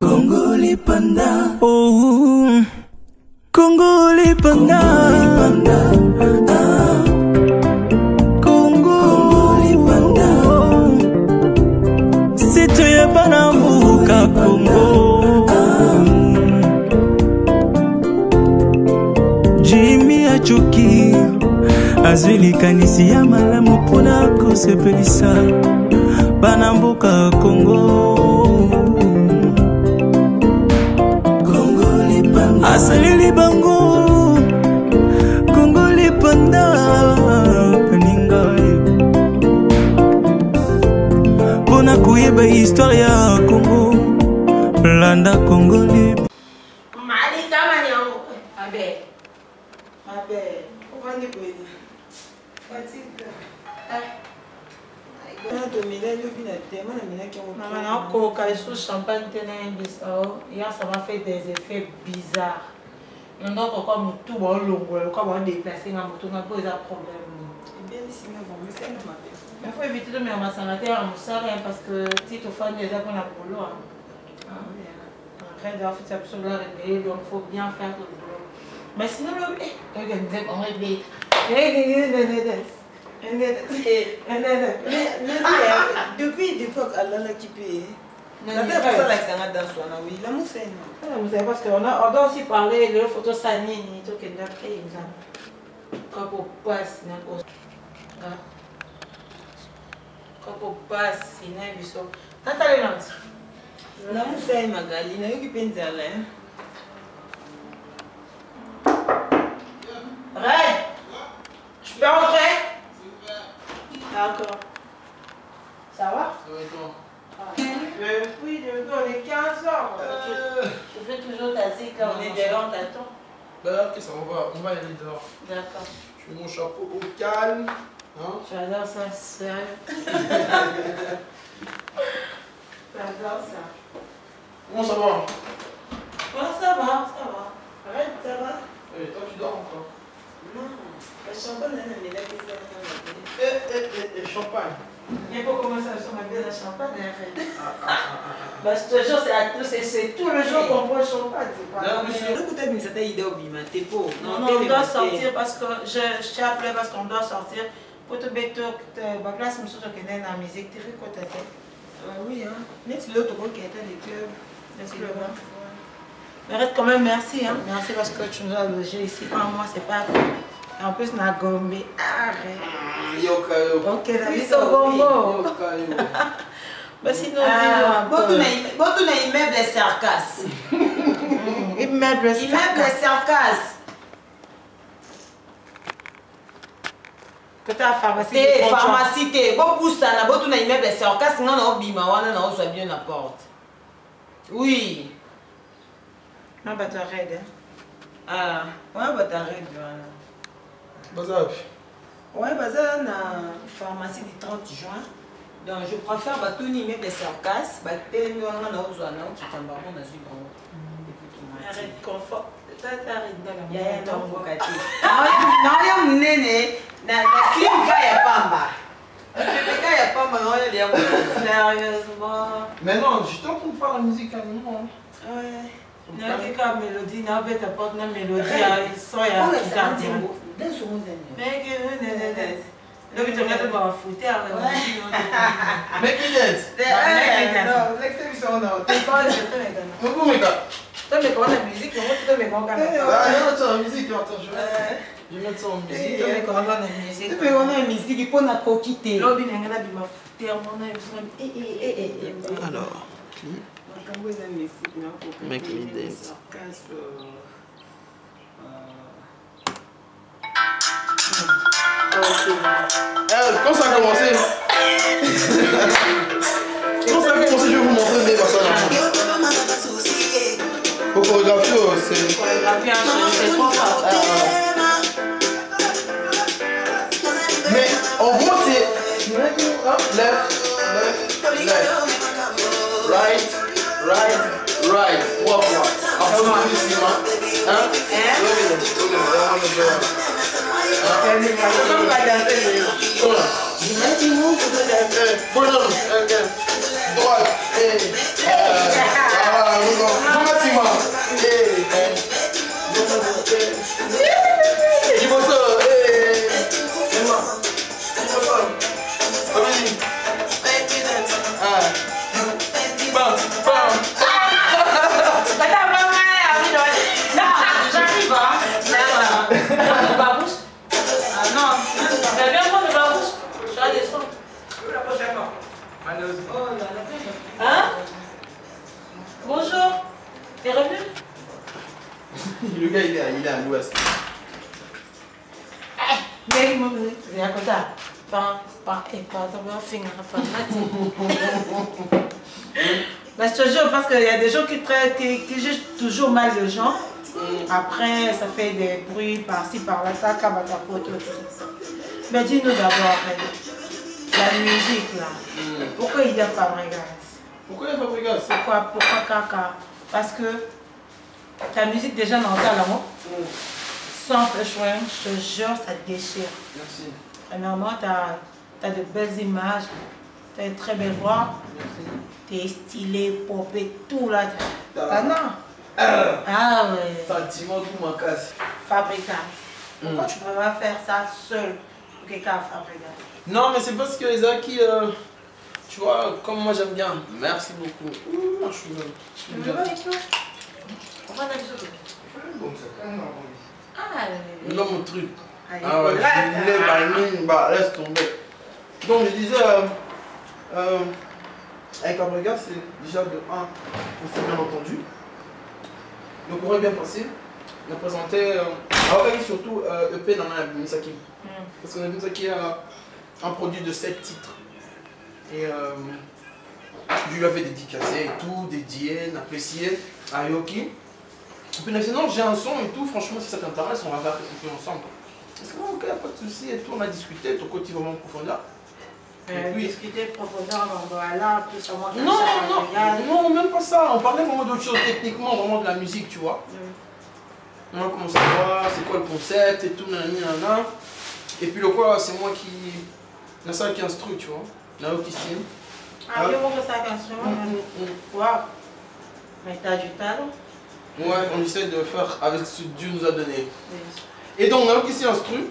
Congolais Panda. Oh, Congolais Panda. Congolais Panda. C'est toi Banambuka Congo. Jimmy Achuki. Azwili kanisi ya malamu pona kosepelisa Banambuka Congo. Asalili bango Congolais Panda Peninga Pona kuyeba histoire ya Congo Landa Congolais Mali kama nyango abe uvandi kweli fatika Maman, on champagne hier ça m'a fait des effets bizarres. Donc comme tout bon long, comme on déplacer dans moto, on a pas de problème. Il faut éviter de mettre ma santé en moussard parce que si tu fais des actes on a pour l'eau. Après d'avoir fait absolument réveiller, donc il faut bien faire le boulot. Mais sinon on réveille. Depuis l'époque, Allah qui paye. Parce qu'on doit aussi parler de photos sanines, tout que nous avons quand on passe, quand on passe, il y a un bisou. T'as les lances? La mousse Magali, n'a eu qui peine d'Alain. Ray, je peux rentrer? D'accord. Ça va? Oui, toi. Oui, on est 15 ans. Je fais toujours tasser quand on est dehors, t'attends. Bah, ok, ça on va y aller dehors. D'accord. Je mets mon chapeau au calme. Hein? J'adore ça, sérieux. J'adore ça. Comment ça va? Ouais, ça va. Arrête, ça va. Et toi, tu dors encore? Non, le champagne, elle est là qui Et champagne. Il faut commencer à se mettre la champagne. Bah, je te jure, c'est tout le jour qu'on boit le champagne. Non, on doit sortir parce que je t'ai appelé parce qu'on doit sortir. Pour te mettre ma place, je me suis dit que la musique, tu fais quoi ta tête? Oui, hein. Mais c'est l'autre qui était des clubs. Des clubs, hein. Mais arrête quand même, merci. Hein. Merci parce que tu nous as logé ici. Pas moi, c'est pas. En plus, on a gommé. Arrête. Yokayo. Ok, la vie, c'est au bongo. Yokayo. Mais sinon, dis-moi. Bon, tu as immeuble Sarkas. Immeuble Sarkas. Que tu as pharmacie. Pharmacie, bon, pour ça, tu as immeuble Sarkas, sinon, on a bima, on a bien la porte. Oui. Non, bah, tu arrêtes. Ah, ouais, bah, t'arrêtes. Bazar. Ouais, bazar, on a pharmacie du 30 juin. Donc, je préfère que tout le monde des sarcasmes. Bah, tellement on a besoin de nous, tu t'en vas, on a su bon. Arrête, confort. T'arrêtes dans la il y a un homme au quartier. Non, il y a un néné. La clim, il y a pas mal. Il y a pas mal, il y a pas mal. Sérieusement. Mais non, j'étais en train de faire la musique à nous. Ouais. Non, tu as mélodie, non, tu apportes une mélodie, il sort à la gardien. Mais que non, mais tu regardes ma foutre. Mais qui est? non, l'exception, non. T'es pas le Comment est-ce? Tu mets quoi la musique? Comment tu te mets quoi? Ah, non, la musique, attends, je vais mettre ça en musique. Tu mets quoi la musique? Tu peux avoir une musique, il faut la coquiter. L'autre, il y a ma foutre. Alors, make me dance. Quand ça a commencé, je vais vous montrer des personnes. Pour chorégraphier, c'est. Chorégraphie, c'est trop fort. Mais en gros, c'est. Left, right. Trois fois. Après, on a vu ici, hein? Droite. Le gars, il est à l'ouest. Mais il y a côté. Pas, mais je te jure, parce qu'il y a des gens qui jugent toujours mal les gens. Après, ça fait des bruits par-ci, par-là, ça, tout. Mais dis-nous d'abord, la musique là. Pourquoi il y a Fabregas? Pourquoi il y a Fabregas? Pourquoi Kaka? Parce que ta musique déjà dans la mot. Sans flashpoint, je te jure, ça te déchire. Merci. Premièrement, tu as de belles images, tu as une très belle voix. Tu es stylé, popé, tout là. Non. Ah ouais. Sentiment tout ma casse. Fabregas. Pourquoi tu ne peux pas faire ça seul pour quelqu'un à Fabregas? Non, mais c'est parce que Zaki, tu vois, comme moi j'aime bien. Merci beaucoup. Ouh, je suis bien. Pourquoi on a besoin de Ah, non, mon truc. Ah ouais, je l'ai, bah, laisse tomber. Donc je disais, avec Fabregas, c'est déjà de 1, on s'est bien entendu. Donc on aurait bien passé. On a présenté, surtout EP Nana Misaki. Parce que Nana Misaki a un produit de 7 titres. Et je lui avais dédicacé et tout, dédié, apprécié à Yoki. Et puis sinon j'ai un son et tout, franchement si ça t'intéresse, on va faire quelque chose ensemble. Parce que ok, pas de soucis et tout, on a discuté, ton côté vraiment en profondeur. Discuter profondeur, voilà, plus ou moins. Non, même pas ça, on parlait vraiment d'autre chose, techniquement, vraiment de la musique, tu vois. On a commencé à voir c'est quoi le concept et tout, nanana. Et puis le quoi, c'est moi qui. Il y a ça qui instruit, tu vois. Naoki signe. Ah, il y a ça qui instruit. Waouh. Mais t'as du talent. Ouais, on essaie de faire avec ce que Dieu nous a donné. Et donc, Naoki s'y instruit.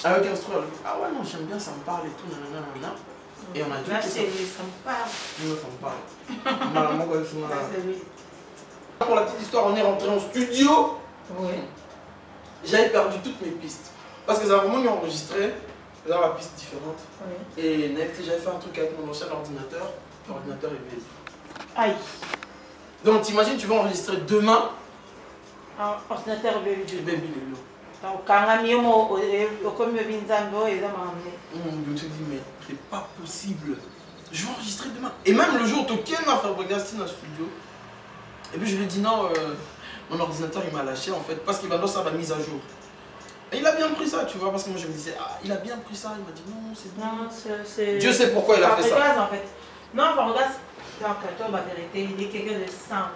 Avec instruit, elle dit ah ouais, non, j'aime bien, ça me parle et tout, nanana. Et on a dit là, c'est lui, ça me parle. Non, ça me parle. Maman, quoi, c'est lui. Pour la petite histoire, on est rentré en studio. Oui. J'avais perdu toutes mes pistes. Parce que ça a vraiment mis enregistré. Là, la piste différente. Oui. Et j'avais fait un truc avec mon ancien ordinateur. L'ordinateur est baisé. Aïe. Donc, t'imagines, tu vas enregistrer demain. Un ordinateur est baisé. Baby, donc, quand on a mis comme Vinzando, il a emmené. Je te dis, mais c'est pas possible. Je vais enregistrer demain. Et même le jour où Tokyo a fait Fabregas dans le studio. Et puis je lui ai dit non, mon ordinateur il m'a lâché en fait, parce qu'il va dans sa mise à jour. Et il a bien pris ça, tu vois, parce que moi je me disais, ah, il a bien pris ça, il m'a dit non, c'est bon. Non, c'est. Dieu sait pourquoi il a fait ça. En fait. Non, Fabregas, toi, la vérité, il est quelqu'un de simple.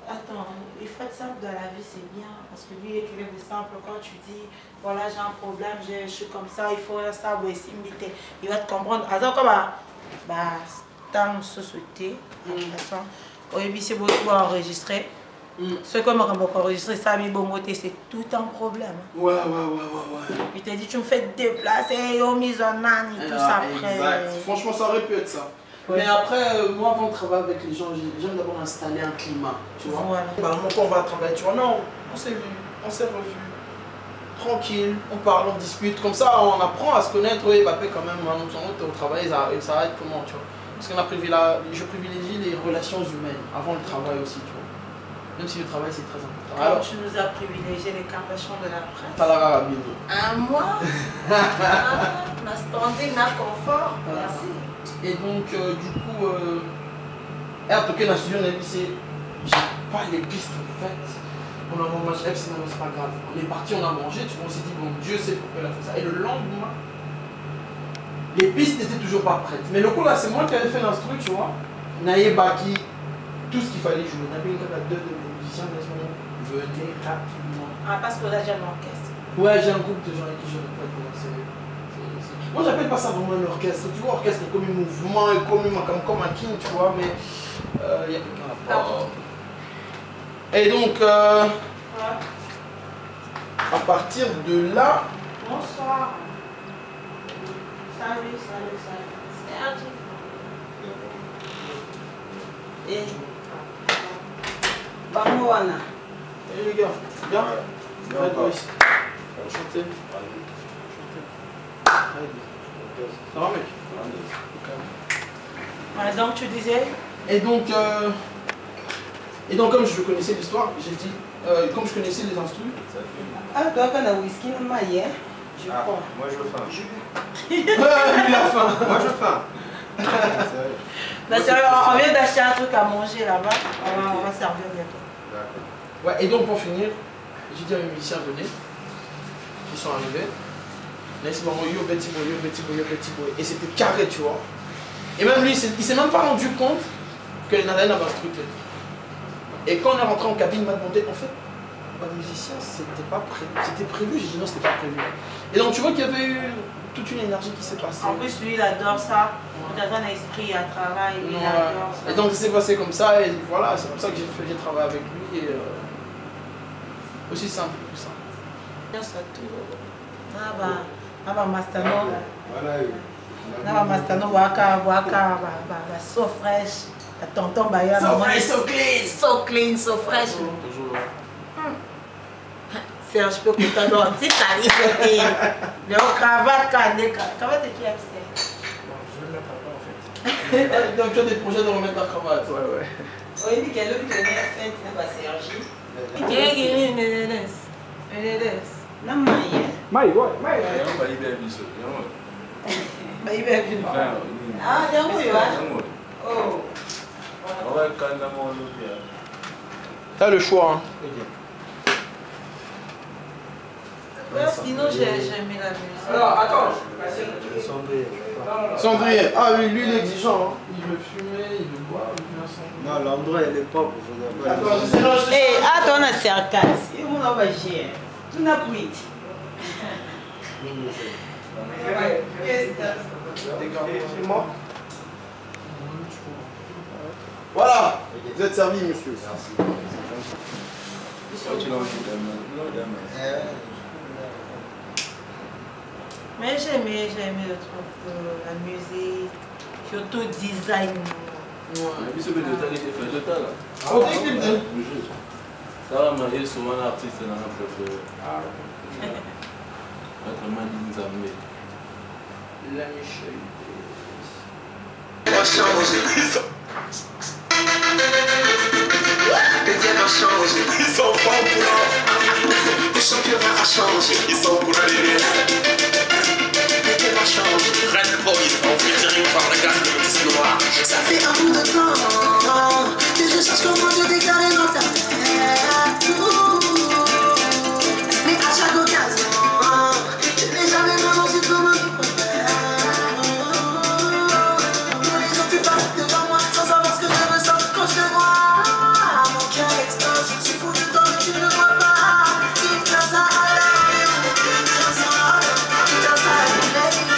Attends, il faut être simple dans la vie, c'est bien, parce que lui il est quelqu'un de simple. Quand tu dis, voilà, j'ai un problème, je suis comme ça, il faut ça, il va te comprendre. Attends, comme dans société, de toute façon, au début c'est beaucoup enregistré. Ce que moi, quand enregistré, ça, c'est tout un problème. Ouais. Il te dit, tu me fais déplacer, mise en âne et tout ça après. Exact. Franchement, ça aurait pu être ça. Ouais. Mais après, moi, avant de travailler avec les gens, j'aime d'abord installer un climat, tu vois. Voilà. Bah, quand on va travailler, tu vois, non, on s'est vu, on s'est revu. Tranquille, on parle, on discute, comme ça, on apprend à se connaître. Oui, Mbappé, quand même, au travail, ça arrête comment, tu vois. Parce qu'on a je privilégie les relations humaines avant le travail aussi, tu vois. Même si le travail, c'est très important. Alors, tu nous as privilégié les campagnes de la presse. Talara Rabino. Un mois. On a standé, on a confort. Merci. Et donc, du coup, en tout cas, dans le studio, on a dit, j'ai pas les pistes en fait. On a mangé, c'est pas grave. On est parti, on a mangé, tu vois, on s'est dit, bon, Dieu sait pourquoi il a fait ça. Et le lendemain, les pistes n'étaient toujours pas prêtes. Mais le coup là, c'est moi qui avais fait l'instru, tu vois. Naye Baki, tout ce qu'il fallait jouer. On avait une à 2 de mes musiciens, venez rapidement. Ah, parce que là, j'ai un orchestre. Ouais, j'ai un groupe de gens avec qui je répète. Moi, j'appelle pas ça vraiment un orchestre. Tu vois, orchestre c'est comme un mouvement, comme un king, tu vois, mais il y a quelqu'un là-bas. Et donc, à partir de là. Bonsoir. Salut. Sergi. Et. Bamouana. Et les gars, bien. Enchanté. Ça va, mec? Donc tu disais? Et donc, Et donc, comme je connaissais l'histoire, j'ai dit, comme je connaissais les instruments. Ah, toi, quand on a whisky, on m'a hier. Je crois. Moi, je veux faim. Lui, il a faim. Moi, je veux faim. On vient d'acheter un truc à manger là-bas. On va servir bientôt. Ouais, et donc, pour finir, j'ai dit à mes musiciens, venez. Ils sont arrivés. Là, ils se sont dit, yo, Betty Boy, yo, Betty Boy, yo, Betty Boy. Et c'était carré, tu vois. Et même lui, il s'est même pas rendu compte que les Nadal n'avaient instructé. Et quand on est rentré en cabine, il m'a demandé, en fait, musicien, c'était pas prévu. C'était prévu, j'ai dit non, c'était pas prévu. Et donc tu vois qu'il y avait eu toute une énergie qui s'est passée. En plus, lui, il adore ça. Il a un esprit à travail, il adore ça. Et donc ça s'est passé comme ça, et voilà, c'est comme ça que j'ai travaillé avec lui. Et, aussi simple que ça. Mastano. Mastano, waka, so fresh. Tonton Baya, so clean, so fresh. Toujours. Serge peut compter dans petit tali, le cravate, cravate qui aime ça. Je vais mettre après en fait. Donc tu as des projets de remettre la cravate. Ouais. Oui, il dit qu'elle est fait, c'est pas Sergi. Non, Maï, ouais. Ah, j'ai un peu, oh. T'as le choix. Sinon, j'ai aimé la musique. Alors, attends. Cendrier. Ah oui, lui, il est exigeant. Hein. Il veut fumer, il veut boire, il veut un cendrier. Non, l'endroit, il est propre. Eh, attends, on a sarcasme. Et on va gérer. Tu n'as plus. C'est moi. Voilà, vous êtes servi, monsieur. Merci. Mais j'ai aimé le truc de la musique, surtout design. Et puis ce que le talent est fait, le talent. Oh, t'es ça va marier souvent l'artiste dans la préférée. Autrement dit, nous amener. La Michel. Les diables ont changé, ils sont pas pour le championnat a changé, ils sont pour la lumière. Les diables ont changé, Red Police, on fait tirer par la gaz de disque noir. Ça fait un bout de temps que je cherche comment te déclarer dans ta tête. Mais à chaque occasion, je n'ai jamais vraiment su comment tu préfères. Tous les jours tu passes devant moi sans savoir ce que je ressens quand je te vois. Mon cœur explose, je suis fou de toi mais tu ne vois pas. Il te ça à l'air, il te ça à l'air, Africa I love you,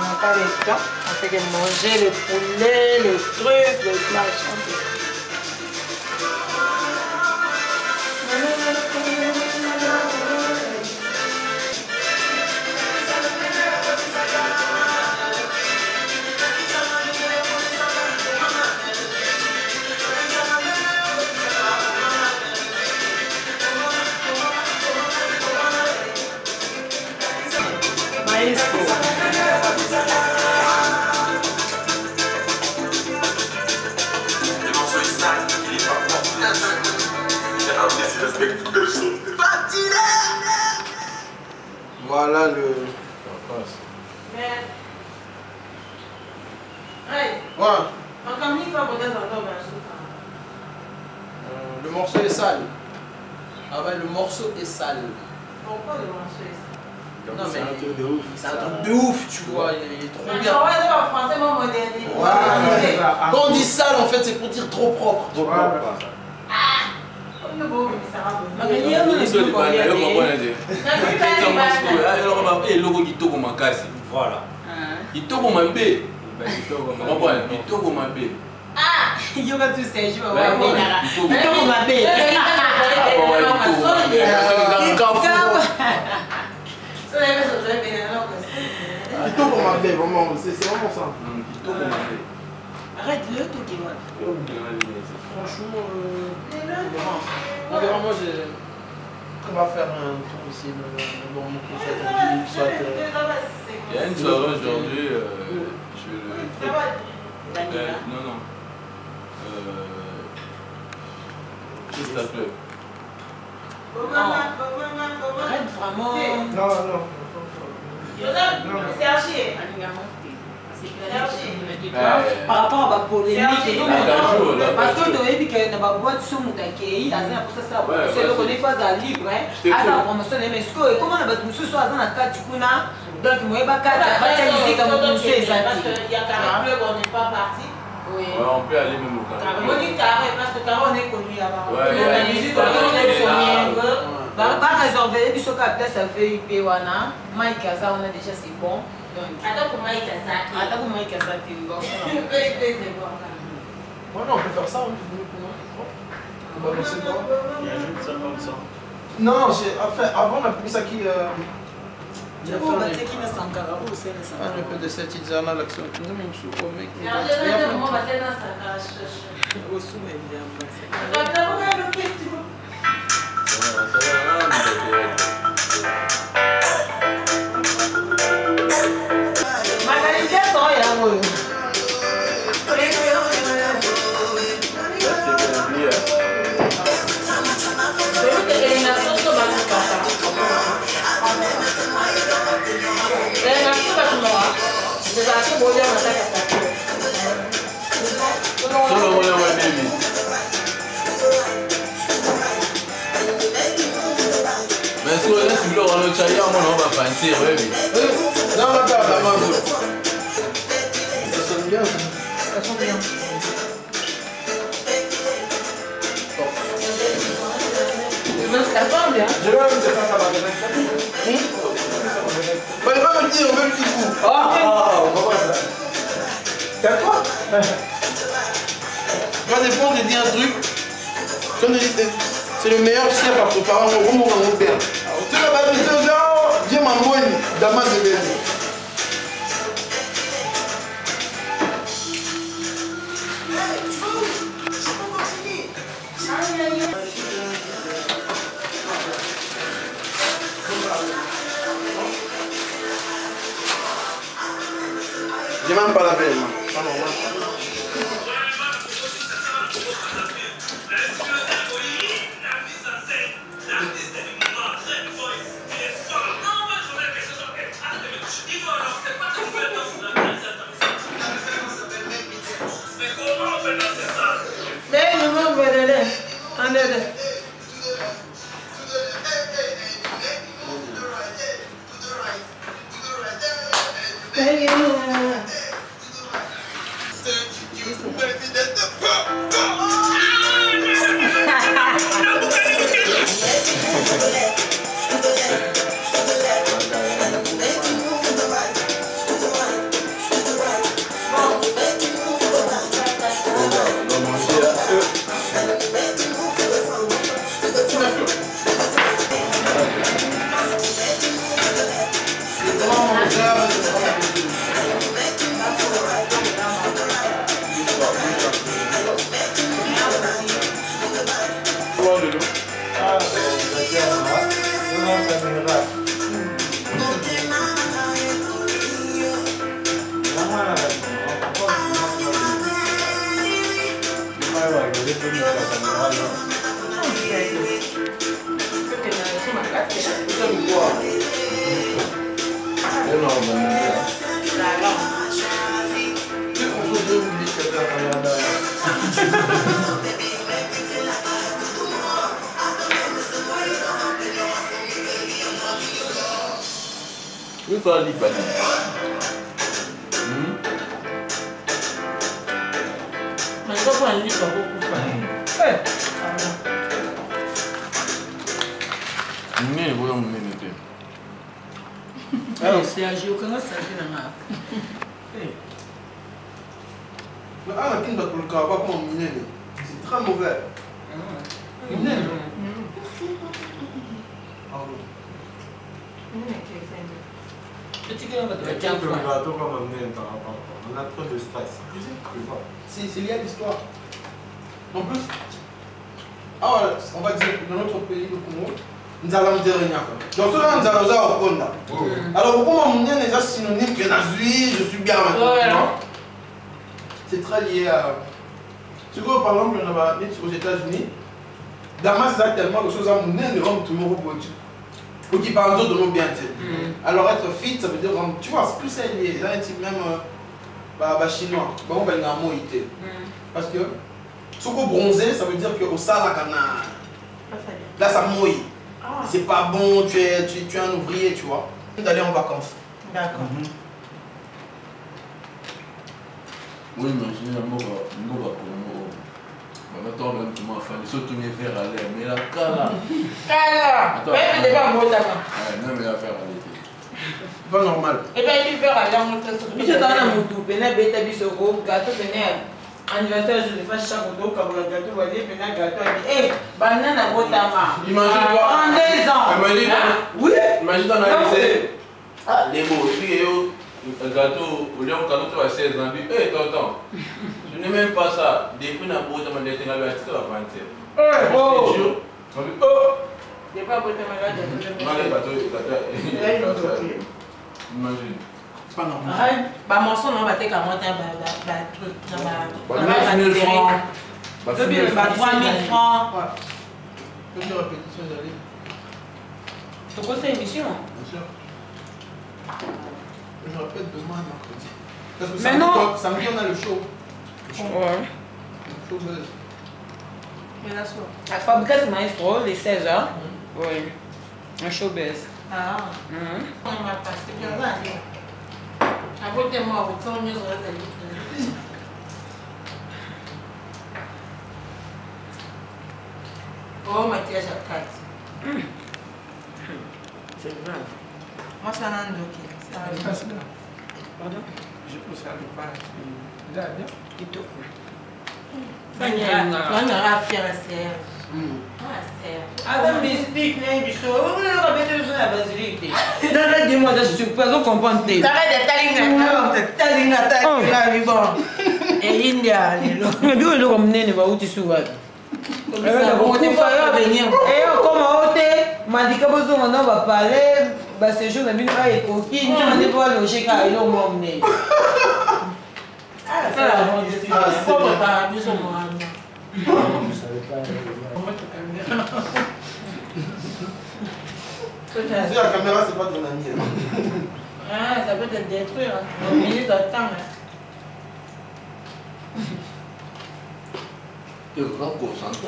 n'a pas le temps. On fait que manger le poulet, les trucs, les machin. Voilà le... Mais... Ouais. Ouais. Encore mille fois pour des endroits Le morceau est sale. Ah ouais, le morceau est sale. Pourquoi le morceau est sale? Non mais c'est un truc de ouf. C'est un truc de ouf, tu vois, il est trop bien. Ouais, c'est en français, mon moderne. Quand on dit sale, en fait, c'est pour dire trop propre. Trop propre. Voilà. Kitoko mabe. Kitoko mabe. Ah, il y aura tout ces jours. Ouais, Kitoko mabe. Kitoko mabe, vraiment, c'est vraiment ça. Kitoko mabe. Arrête-le, Toki. Franchement, on verra, moi, on va faire un tour ici, dans mon concert, soit... Il y a une soirée aujourd'hui, je le... Non, non. Juste un peu. Arrête vraiment. Non, non. Sergi. Par rapport à la polémique, parce que tu as dit que la boîte sur mon taquet, il a dit que ça, c'est le connaît pas à libre, à la promotion des mesco. Et comment on va tout ça dans la carte du Kuna? Donc, moi, je vais pas utiliser comme vous savez. Parce qu'il y a Carré Club, on n'est pas parti. Oui. Ouais, on peut aller même au Carré. On dit Carré, parce que Carré, on est connu là-bas. Ouais, la musique, on est connu. Pas réservé, puis ce capteur, ça fait UP Wana. Mike Kaza, on a déjà, c'est bon. Attends pour Mike Kaza. Attends pour Mike Kaza, c'est bon. C'est bon. Ouais, non, on peut faire ça, on peut faire ça. Il y a juste ça comme ça. Non, enfin, avant, on a pris ça qui... Tu vois, on va dire qu'il y a un carabo, c'est ça. Un peu de cette Izana, l'action. Nous, on se trouve mec. Alors, je vais dire, moi, c'est dans sa cage. Au sous, mais bien. Mais si on est sur le Chaya, on va penser, oui. Non, on va faire la main. Ça sonne bien. Ça sonne bien. Ça sonne bien. Je vais même te faire ça. On va me dire, on veut le petit coup. On va voir ça. T'as quoi? Moi, des fois, on te dit un truc. Comme on dit, c'est le meilleur chef à préparer mon roux, mon père. Tu n'as pas besoin de viens m'envoyer. Damas et Béni. J'ai même pas la peine, moi. Pas normal. Mais nous allons voir les. En aide. Oui, il faut aller pas. Mais il faut prendre un livre beaucoup faire. Mais voilà, on met c'est à Géo, comment ça fait dans ma... C'est très mauvais. Petit que l'on va te Le mettre en fois. gâteau va m'amener on a trop de stress. C'est lié à l'histoire. En plus, on va dire dans notre pays, le Congo, nous allons dire rien. Donc, cela, nous allons dire au Congo. Alors, pourquoi mon nom est synonyme que je suis bien maintenant? C'est très lié à. Tu vois, par exemple, aux États-Unis, Damas, c'est tellement de choses à mon nom, mais on tout le monde au faut qu'ils parlent d'autres de nos bien. Alors être fit, ça veut dire, tu vois, c'est plus ça lié. Là, c'est même chinois. On va y parce que ce qu'on bronzé, ça veut dire que au sala, là, ça mouille. C'est pas bon, tu es un ouvrier, tu vois. D'aller en vacances. D'accord. Oui, imaginez un mot maintenant, même comment faire, ils sont tournés vers aller, mais la cala. Cala! Attends. Mais il pas beau d'abord. Non, mais la faire aller. Pas normal. Et bien, il fait aller en montant sur le Monsieur dans la moto, Pena Beta Bisoro, gâteau Pena, anniversaire, je le fais chaque moto, comme le gâteau, vous voyez, Pena gâteau, elle dit, hé, banane à Botama. Imagine toi. En 2 ans. Imagine. Oui. Imagine dans la lycée. Ah, les beaux, le gâteau, au lieu de tu as 16 ans, hé, tonton, je n'ai même pas ça. Depuis la boîte, on m'a dit que tu as la Oh! J'ai pas Botama gâteau. Imagine. C'est pas normal. Bah, mon son, on va te monter un truc. Bah, 3 000 francs. Petite répétition d'aller. C'est quoi cette émission? Bien sûr. Je répète demain, mercredi. Parce que Mais non. samedi, on a le show. Ouais. Le show buzz. Mais là, soir. La Fabrice Maestro, les 16h. Oui. Un showbiz. Ah. On m'a passé bien là. À côté de moi, vous tournez sur la télé. Oh, Mathias à 4. C'est grave. Moi, c'est un doki. Pardon? Je peux faire le pas. Bien. Plutôt. On aura fier à serre. Ah, serre. Adam mystique, né, du soir. On a besoin de la basilique. Dans la demande de surprise, on comprend. T'arrêtes de talinga. Bon. Et India, les lots. Mais d'où est-ce qu'on est va où tu souvent? Comme ça, on est pas venir. Et comme on m'a dit que on va parler, bah ces jours, on a vu une coquine, on n'est pas loger car ils l'ont emmené. Ah, c'est la bonne décision. Il faut pas abuser moi. La caméra, c'est pas ton ami. Ah, ça peut te détruire. Une minute de temps. Tu es grand concentré.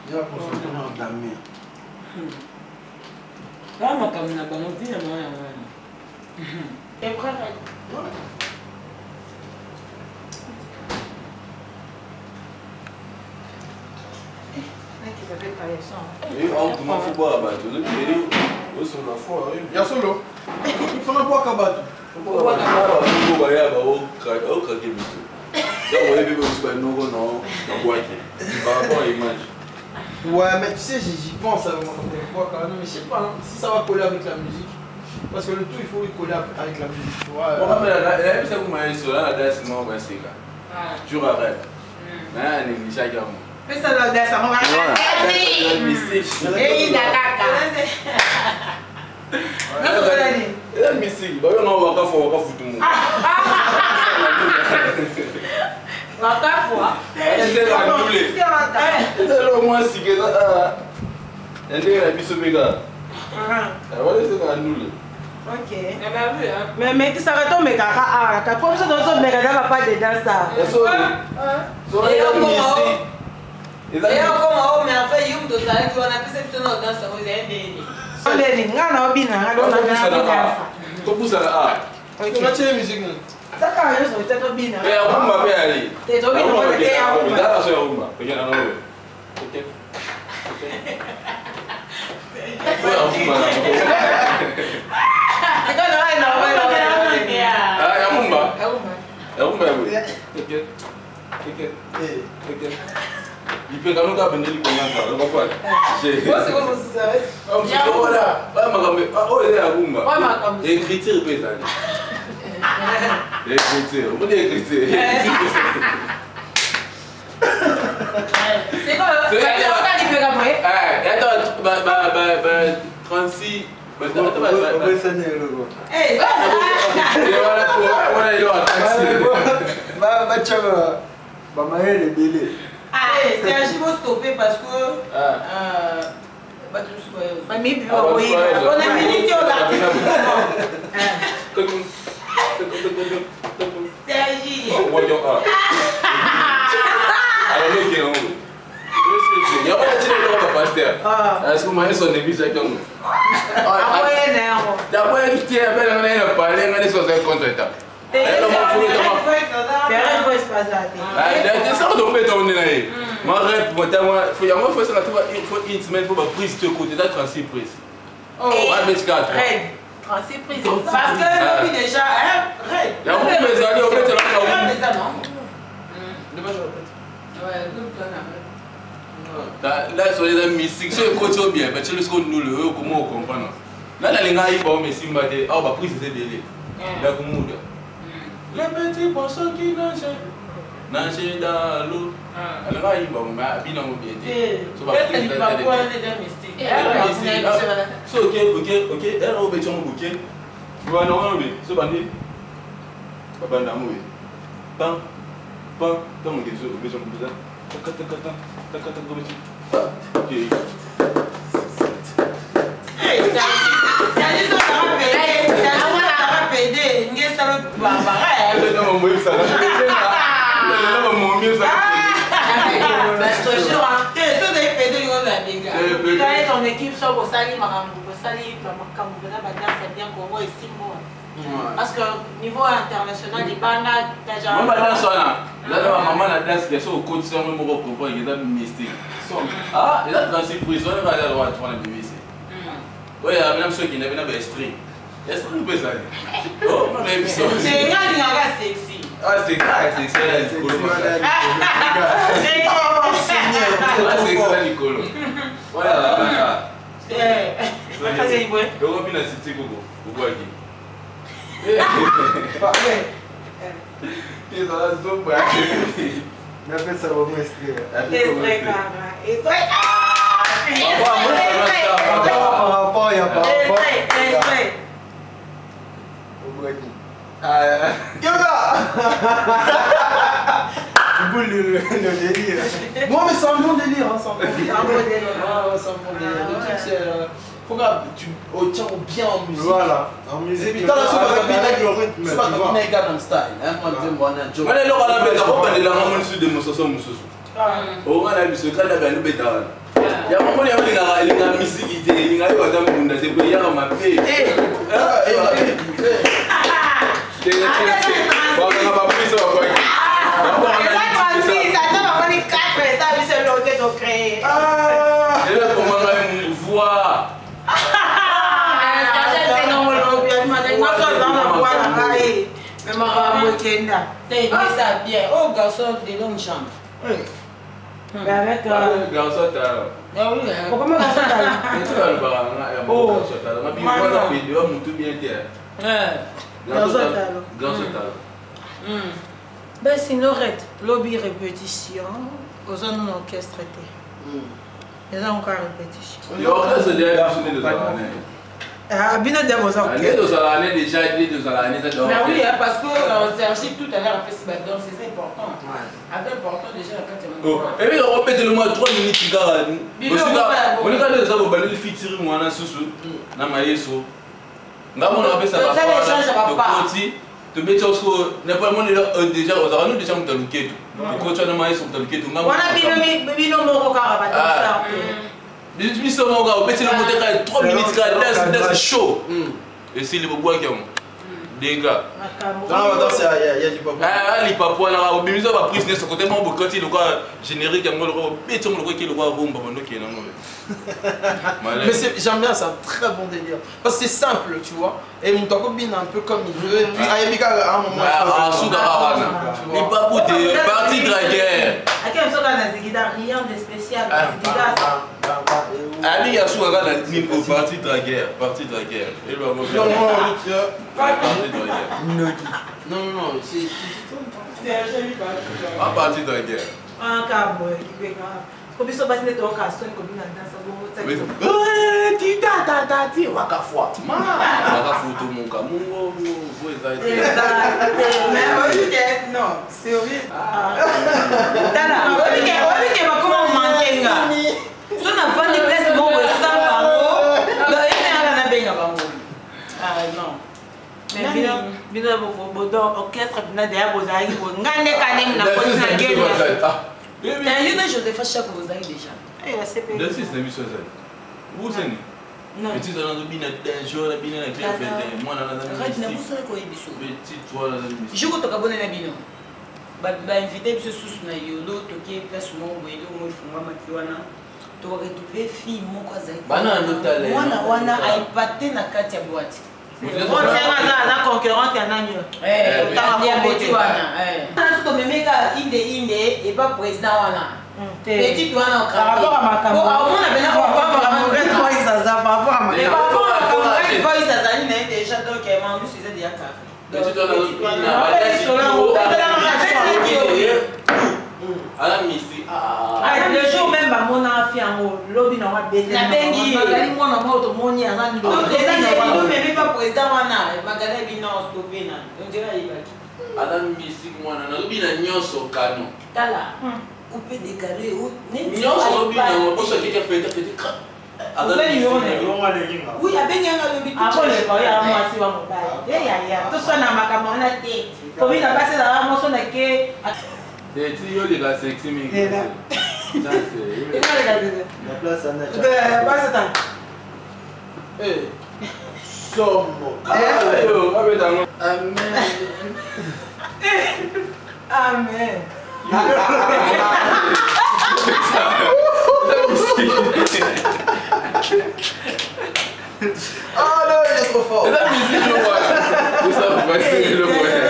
Je vais concentrer dans la mer. Là, ma caméra, on dit, Et prêt? Et on commence à boire, tu sur la foi. Il y a solo. Il faut un bois cabato. Par rapport à l'image. Ouais, mais tu sais, j'y pense à mais je sais pas si ça va coller avec la musique. Parce que le tout, il faut y coller avec la musique. Tu vois, Bon, après, la musique, vous m'avez dit, la danse, non, c'est là. Tu arrêtes. Mais il néglige à gamme. Mais ça doit être ça. On va Voilà. Et il a caca. eza misiki bayo na waka futu mu wakafwa ezela ndule ezela mwa sikeza ndenge na biso meka wala ezela ndule Ok. Mais qui s'arrête au méga comme ça dans méga pas de dans ça. Et encore mais en fait yum to ça qui on a perception dans ça vous avez des on est ngana obina ngana on a to poussa là on a tiré musique non ça quand même sur tête obina mais on va bien aller tête obina on est à on là ça on va bien non OK il peut quand même pas venir comme ça on va quoi c'est comment ça voilà oh il est à Rumba écriture peut ça écriture on dit écriture c'est quoi c'est attends 36 c'est un chiffre stoppé parce que on a minute on est-ce que moi je suis église avec nous d'abord il tient à parler on est sur un contre état là sur les mystiques c'est côté bien mais tu le sais nous le comment on comprend là la linga il va mais simba de ah bah prise c'est délai là comment les petits poissons qui nagent dans l'eau alors il va mais bien on bien dit so bah prise c'est so ok elle au béton bouquet voilà non oui so bah dit papa d'amour pan dans mon question béton bouquet ok ton équipe soit au sali parce que niveau international les bandes déjà maman la danse qui est sur le côté sur le mot comprend il y a des mystique ah il a transité prison il va aller à droite pour la BBC oui même ceux qui n'avaient pas d'esprit est-ce que vous pouvez ça oh mais c'est sexy ah c'est Nicolo voilà c'est non mais c'est un bon délire hein, c'est un bon délire. Faut que tu tiens bien en musique. Voilà, en musique. C'est pas comme style. Hein, moi je moi un job. Mais là on a bêta pas de la maman sur de mososo. Oh on a vu ce cas là ben bêta. Ya maman ya il a musique il a pas dans monde c'est pour y avoir ma paix. Oh garçon de longues jambes. Avec garçon pourquoi moi garçon ben sinon lobby répétition aux zones orchestrées. Les encore répétition. Ah, bien de vos orchestres. Les deux années déjà, les deux années déjà. Mais oui, parce que Sergi tout à l'heure a fait ce badon, c'est important. C'est important déjà quand tu es. Et puis on répète le moins 3 minutes qui gagne. On est quand même ça, on va aller featuring moi dans ce sous, dans ma yeso. Là on a fait ça. Ça les gens ça va pas. Tu mets ça au n'importe quoi déjà aux arènes déjà on t'a looké tout. Tu coaches dans ma yeso on t'a looké tout. On a bino mon caraba ça. Je suis mon gars, on peut le monter quand 3 minutes quand c'est chaud. Et si les bois qui ont des gars. Non, c'est il y a du papa. Ah, les papas là, on bimisa va prise ce côté mon beaucoup quand il le quoi générique on le péton le quoi qui le quoi bombe on OK non. Mais j'aime bien ça, très bon délire. Parce que c'est simple, tu vois. Et il combine un peu comme il veut. Et puis Ayabika à un moment ah souda arana. Les papous de partie de la guerre. À quel moment on a des guitares rien de spécial Ali il y a souvent la niveau partie de la guerre, partie de la guerre. Et le moment non, c'est en partie de la guerre. Ah cabo, qui fait grave. Comme ils sont passés de ton casson comme une danse ti waka foi. Waka photo mon cas. Mon non, c'est horrible. Dana, on dit comment manquer nga. So na vandi place bon ça bango. Là il y a na benga bango. Ah non. Mais bino bodo orchestre bina de abozali bo ngande kane na ko na game. Mais il y a Joseph Chaque vous avez déjà. Eh la CP. Le 6 de mission ça. Vous c'est non. Petit dans le bina d'un jour la bina bien fait moi dans la petit toi là. Je go to kabone na bino. Ba invité biso sous na yolo to ke place mo boelo mo fuma makiwana. To retrouver fille moko azali. Bana l'hôtel. Wana aipate na kati ya boîte. On tient la concurrente y en a mieux. Inde et pas président wana. Petit wana par rapport à ma campagne. Par rapport à mon voice par rapport à ma campagne. Voice azali na déjà donc Mangus faisait déjà carré. Petit wana misi le jour même mon enfant lobby na wa bête na bengi magali mwana moto moni azani do président mais pas président wana magali bino stopé na on dirait ibaki adam misi mwana na lobby na nyoso kano tala couper décalé ou nyoso lobby na boso kike fait oui abengi anga lobby tout le ba ya mwasi wa mobali ya to sona makambo na te ko bina basi na mo sona ke des tuyaux de la sexy mais la place en a eh sommo amen amen ah non il est trop fort la musique le voilà vous savez pas c'est le voilà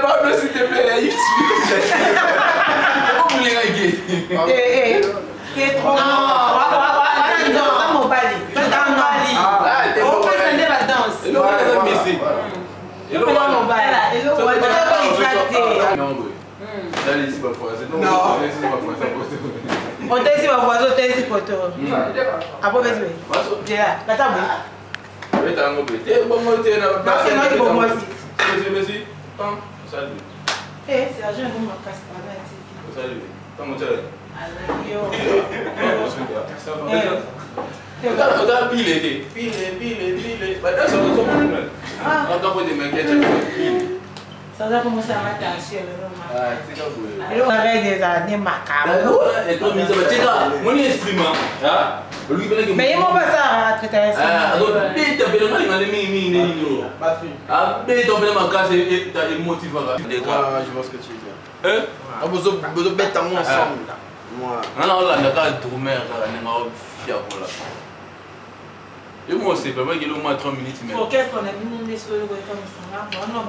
Pablo, s'il te plaît, il Comment vous les regardez? Qui est trop Salut. Eh, c'est argent comme ma casse pas là. Salut. Comment tu es? Regarde, pile. Maintenant, ça va comme on a pas de pile. Ça va commencer à m'attention. Ah, c'est comme ça. Alors, on a des années macabres. Et toi, mise à tiens, mon instrument. Mais il m'a pas ça à traiter. Ah, donc, il t'a bien mal, il m'a mis. Ah, mais donc, ma casse est motivant. Ah, je vois ce que tu veux dire. Hein? On a besoin de mettre ensemble. Moi. Non, là, on a qu'à tourner, on a fier pour là. Et moi aussi, papa, il y a au moins 3 minutes. Pour qu'est-ce qu'on a mis une escole comme ça? Non,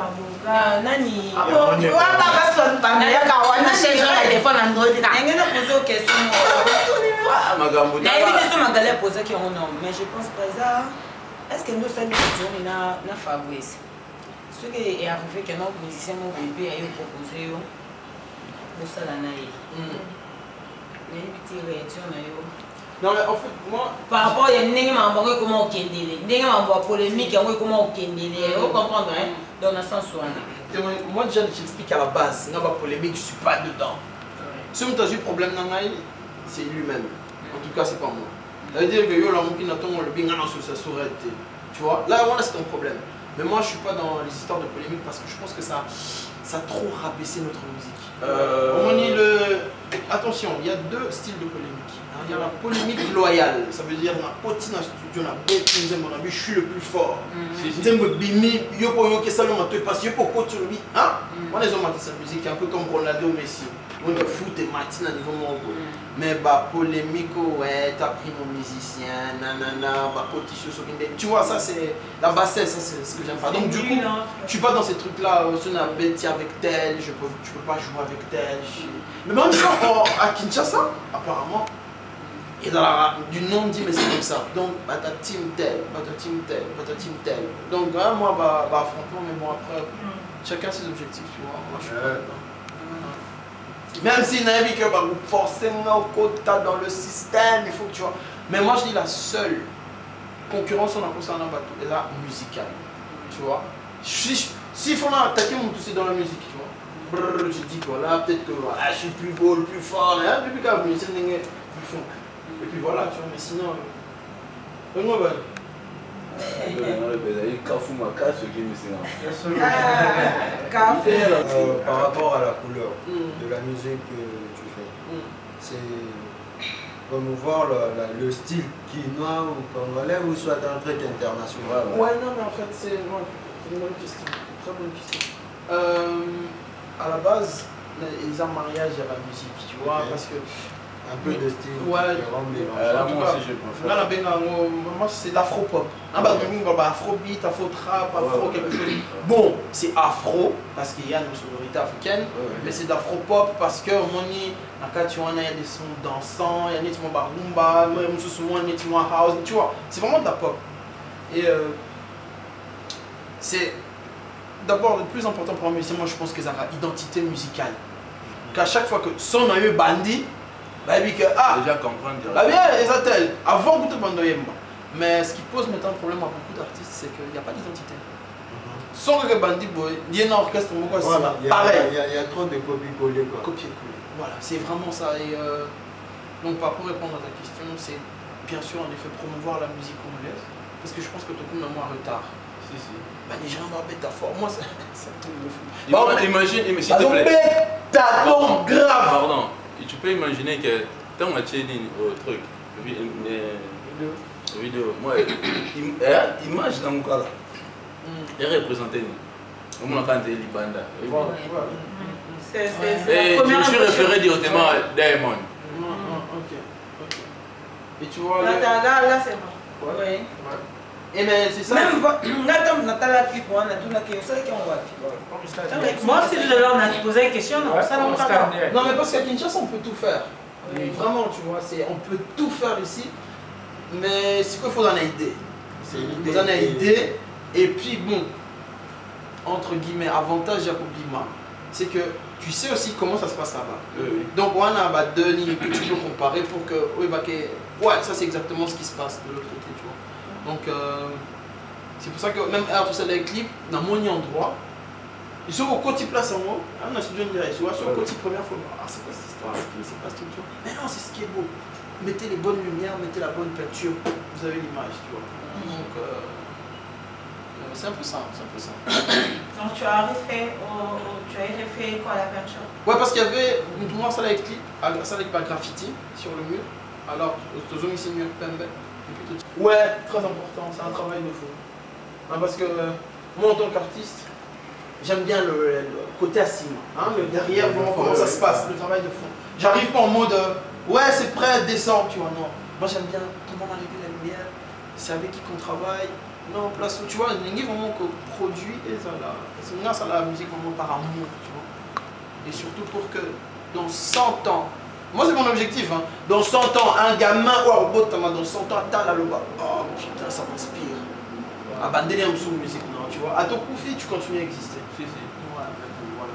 Nani. On va pas se faire. Il y a qu'à avoir un téléphone Android. Il y a une question. Ah, ma gamme. Il y a une question à poser qui ont nom, mais je pense pas ça. Est-ce que nous sommes na Fabrice? Ce qui est arrivé que notre musicien mon bébé a proposé au Salanaï. Mais une petite réaction na yo. Non mais en fait, moi... Par rapport à Nengue comment au Kendele, Nengue m'envoie polémique, comment au Kendele, vous comprenez, hein? Dans le sens où moi déjà, j'explique à la base, il n'y a pas de polémique, je ne suis pas dedans. Si on a eu problème dans c'est lui-même. En tout cas, c'est pas moi. Ça veut dire que yo, là, on attend le bien sur sa sourette. Tu vois, là, voilà, c'est ton problème. Mais moi, je suis pas dans les histoires de polémique parce que je pense que ça a trop rabaissé notre musique. Attention, il y a deux styles de polémique. Il y a la polémique loyale. Ça veut dire, on a poté dans le studio, on a bête, je suis le plus fort. On les hommes sa musique, un peu comme Ronaldo Messi. On est foot et matin à niveau mondial. Mais bah polémique, ouais, t'as pris mon musicien, nanana, bah tu vois, ça c'est la bassesse, ça c'est ce que j'aime pas. Donc du coup, je suis pas dans ces trucs là, si on a bêti avec tel, tu peux pas jouer avec tel. Mais même à Kinshasa, apparemment, et du nom dit mais c'est comme ça. Donc bah ta team tel, bah ta team tel, bah ta team tel. Donc moi bah franchement, mais bon après, chacun ses objectifs, tu vois. Moi je suis pas dedans. Même si il y a que forcément dans le système, il faut que tu vois. Mais moi je dis la seule concurrence on a concernant bateau est la musicale. Tu vois. S'il faut attaquer mon tout c'est dans la musique, tu vois. Brrr, je dis que voilà, peut-être que voilà, je suis plus beau, le plus fort, mais depuis que la musique c'est plus fond. Et puis voilà, tu vois, mais sinon. Moi ben. Par rapport à la couleur de la musique que tu fais, c'est promouvoir le style quinois ou congolais ou soit un truc international? Ouais, non, mais en fait, c'est une bonne question. Très bonne question. À la base, les arts mariage à la musique, tu vois, parce que. Un peu de style. Ouais, moi aussi je préfère. Moi c'est l'afro-pop. Afro-beat, afro-trap, afro quelque chose. Bon, c'est afro parce qu'il y a une sonorité africaine, mais c'est d'afro-pop parce que au moment il y a des sons dansants, il y a des sons barumba, il y a des sons house, tu vois, c'est vraiment de la pop. Et c'est d'abord le plus important pour un musicien, moi je pense que c'est l'identité musicale. Qu'à chaque fois que son a eu bandit, déjà comprendre. Avant de Bandoyemba. Mais ce qui pose maintenant le problème à beaucoup d'artistes, c'est qu'il n'y a pas d'identité. Sans que Bandi Boy, il y a un orchestre, pareil. Il y a trop de copier-coller. Copier-coller. Voilà, c'est vraiment ça. Et donc, pour répondre à ta question, c'est bien sûr en effet promouvoir la musique congolaise. Parce que je pense que tout le monde a moins retard. Si. Les gens vont mettre fort. Moi, c'est un truc de fou. Imagine, s'il te plaît. Grave. Pardon. Tu peux imaginer que tant que tu es au truc, vidéo, moi, image dans mon cas là, elle représentait nous. On a quand Libanda. Je suis référé directement à Diamond. Ok. Et tu vois. Là c'est bon. Oui. Et mais c'est ça. Même on a la clip, on a tout la question, c'est qu'on va. Moi aussi je leur ai posé une question, non, ça non pas. Non mais parce qu'à Kinshasa on peut tout faire. Vraiment tu vois, on peut tout faire ici. Mais ce qu'il faut en aider. Il faut en aider. Et puis bon, entre guillemets, avantage à Koblima, c'est que tu sais aussi comment ça se passe là-bas. Donc on a deux lignes que tu peux comparer pour que ouais, ça c'est exactement ce qui se passe de l'autre côté, tu vois. Donc c'est pour ça que même tout ça les clips dans mon endroit, ils sont au côté place en haut, on a studio direct, tu vois, sur le côté première fois, c'est quoi cette histoire, c'est pas structure. Mais non, c'est ce qui est beau. Mettez les bonnes lumières, mettez la bonne peinture, vous avez l'image, tu vois. Donc c'est un peu ça, Donc tu as refait quoi la peinture? Ouais, parce qu'il y avait une salle avec clip, ça avec graffiti sur le mur. Alors, tu as ici le mur Pembe. Ouais, très important, c'est un travail de fou. Parce que moi en tant qu'artiste, j'aime bien le côté assis, le derrière, vraiment comment ça se passe, le travail de fond. J'arrive pas en mode ouais c'est prêt, descends, tu vois, non. Moi j'aime bien comment arriver la lumière, c'est avec qui qu'on travaille. Non, place où tu vois, il y a vraiment que produit et ça là. C'est grâce à la musique vraiment par amour, tu vois. Et surtout pour que dans 100 ans, moi c'est mon objectif, dans 100 ans, un gamin ou un robot, dans 100 ans, t'as là le bas. Oh putain, ça m'inspire. Abandonner un sous musique, non, tu vois. À ton profit, tu continues à exister. Si. Ouais, voilà.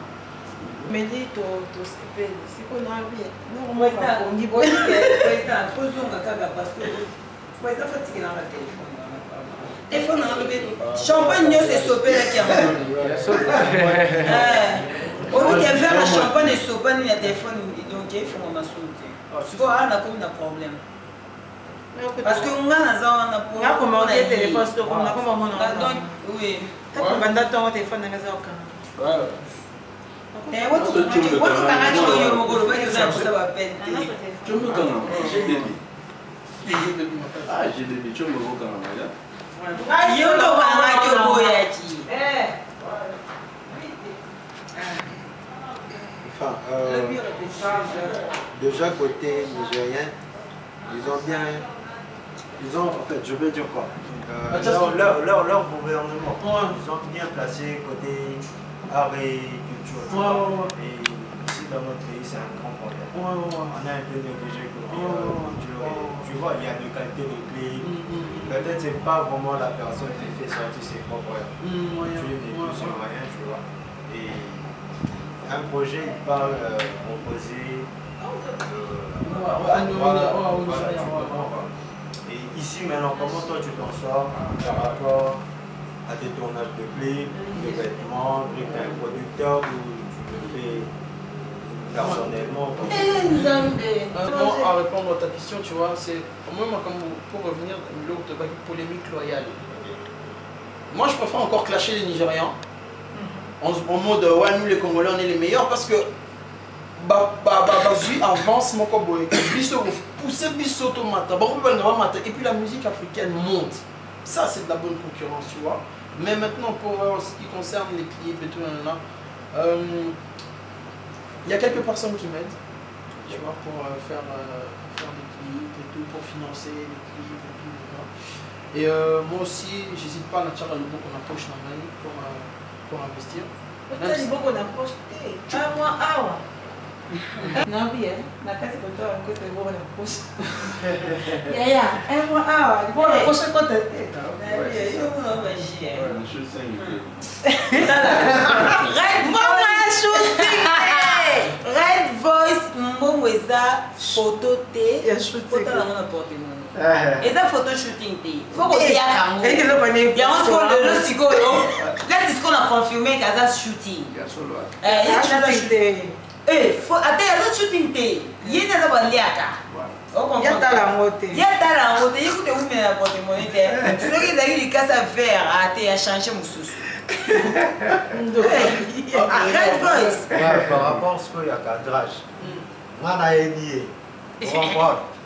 Mais dis, tu sais, c'est qu'on a vu. Non, moi, on dit, bon, il faut zoom parce que faut être fatigué dans le téléphone. Téléphone, champagne, c'est sauvé là qui a au lieu de faire la champagne et sauver le téléphone, donc il faut m'en sauter. Parce qu'on a comme un problème. Parce que on a commandé le téléphone, on a commandé oui. Tu as commandé ton téléphone dans la maison. J'ai bébé, tu me vois quand même. Enfin, déjà côté nigérien, ils ont, en fait, je veux dire quoi, leur gouvernement, ils ont bien placé côté art et culture. Et ici dans notre pays, c'est un grand problème. On a un peu négligé côté culture. Tu vois, il y a de qualité de clips. Peut-être c'est pas vraiment la personne qui fait sortir ses propres clips et tous ses moyens, tu vois. Et un projet, il parle proposer. Et ici maintenant, comment toi tu t'en sors par rapport à tes tournages de clips, de vêtements, tu es un producteur ou tu le fais personnellement? À répondre à ta question, tu vois, c'est moi pour revenir à l'autre polémique loyale. Moi je préfère encore clasher les Nigérians en mode ouais, nous les Congolais on est les meilleurs parce que Bazui avance mon coboy, pousser bisoto mata, et puis la musique africaine monte. Ça c'est de la bonne concurrence, tu vois. Mais maintenant pour ce qui concerne les clips et tout, il y a quelques personnes qui m'aident, tu vois, pour faire des clips et tout, pour financer les clips et tout. Et moi aussi, j'hésite pas à la tirer le bon qu'on approche dans ma vie pour investir. C'est bon qu'on approche. Un mois, non, bien, la casse de toi, on peut voir la poche. Un mois, bon, la poche est contente. Red Voice, Mbomweza, photo T, photo la mona porte mon. Et ça photo shooting T. Faut qu'on y a quand même. Il y a un truc de l'osigo. Là c'est ce qu'on a confirmé qu'à ça shooting. Il y a shooting. Faut attends, il y a shooting T. Il y a des abaliaka. Il y a ta langue. Il y a ta langue. Écoute où mais la porte mon été. C'est que d'ailleurs il casse à faire à T a changé mon sous. Red Voice. Par rapport à ce qu'il y a cadrage, moi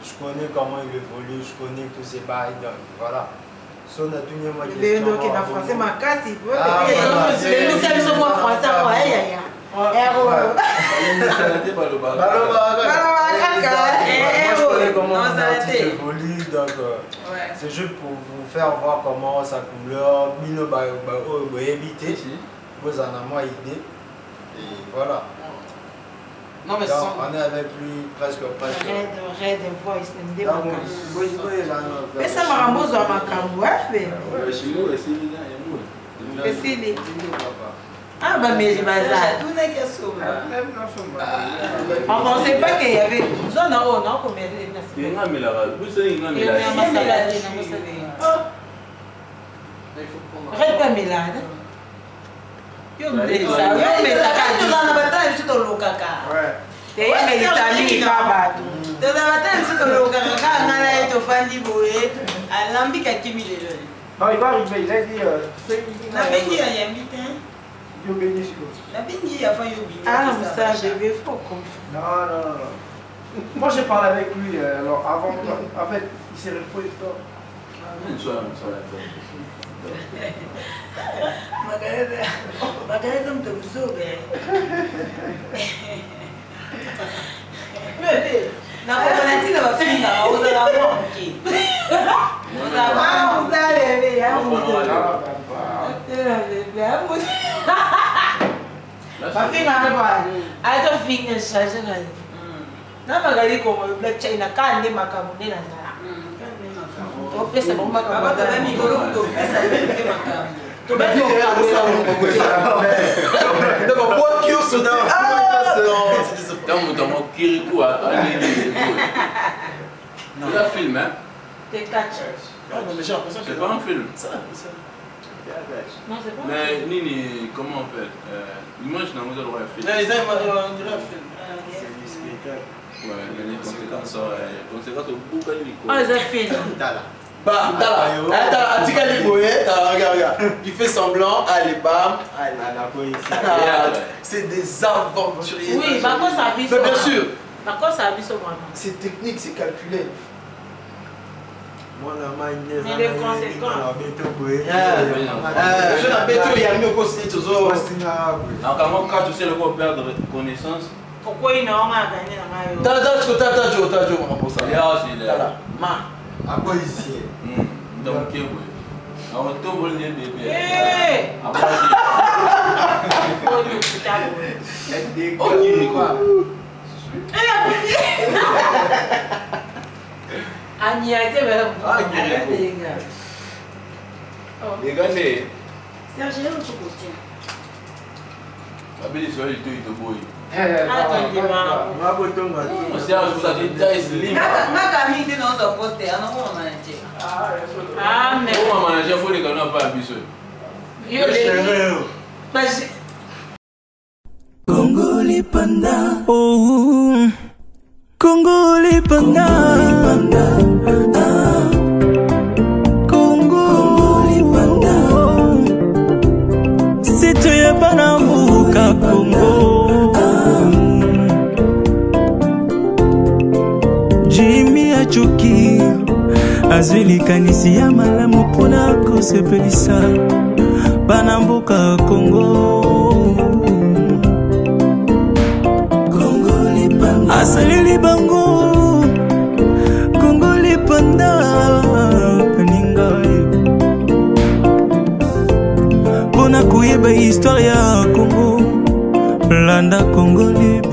je connais comment il évolue, je connais tous ces bails, voilà. Si on a tout le monde qui est français, ma casse, il veut. Nous sommes moi français, c'est juste pour vous faire voir comment ça couleur, vous éviter, vous en avez moins idée. Et voilà. Non, mais on est avec lui presque. Red Voice, mais ça m'a remboursé à ma camouille. Ah bah mais on ne pensait pas qu'il y avait zone en haut, non? Red pas Mélade. Yo mais ça quand on a battu sur le lokaka. Ouais. Mais il t'a mis pas battu. De la bataille sur le lokaka, on a été au fandi boé, à l'ambique à Kimi les jeunes. Non, il va arriver, il a dit la béni il y a mitin. Yo béni sur la béni il a fait yo béni. Ah ça je vais faut comme. Non. Moi j'ai parlé avec lui alors avant en fait, il s'est reposé toi. Magaleza mtokusobe. Na kwa nini wafinga uzala monki. Uzala bebe ya muzala. Wafinga hapa. Aito finga sasa ngani. Na magali ko black china kande makamune na. Pesa bomba kwa baba mimi goro to pesa mimi makamu. Il a film, hein? T'es catch. Non, mais j'ai l'impression que c'est pas un film. Non, c'est pas. Mais Nini, comment on fait? L'image n'a pas le droit à film. on dirait un film. Ouais, les conséquences au bout de Ah, les films. Bah, regarde. Il fait semblant, allez, bam, c'est des aventuriers. Oui, par contre, ça a vu ça. Bien sûr. Par contre, ça a vu ça vraiment. C'est technique, c'est calculé. Moi, la main, Mais les conséquences. Je n'avais tout, il y a mis au conseil toujours. Donc, quand tu sais le corps perdre connaissance, pourquoi il n'a pas gagné dans ma vie? T'as à quoi ici? donc, oui. On tombe le bébé. Les gars, c'est. Serge, il est où ton costume? La belle histoire, il te boue. Serge, vous avez déjà slim. Ah, mais. Comment manager, il faut les canons pas ambitieux. Congo les pandas. Oh, Congo les pandas. Congo les pandas. Si tu es pas dans Mouka Congo. Jimmy Achoki. Azwili kanisi ya malamu pona kosepelisa bana mboka Congo. Congo lipanda asalili bango. Congo lipanda paninga pona kuyeba histoire ya Congo. Landa Congo lipanda.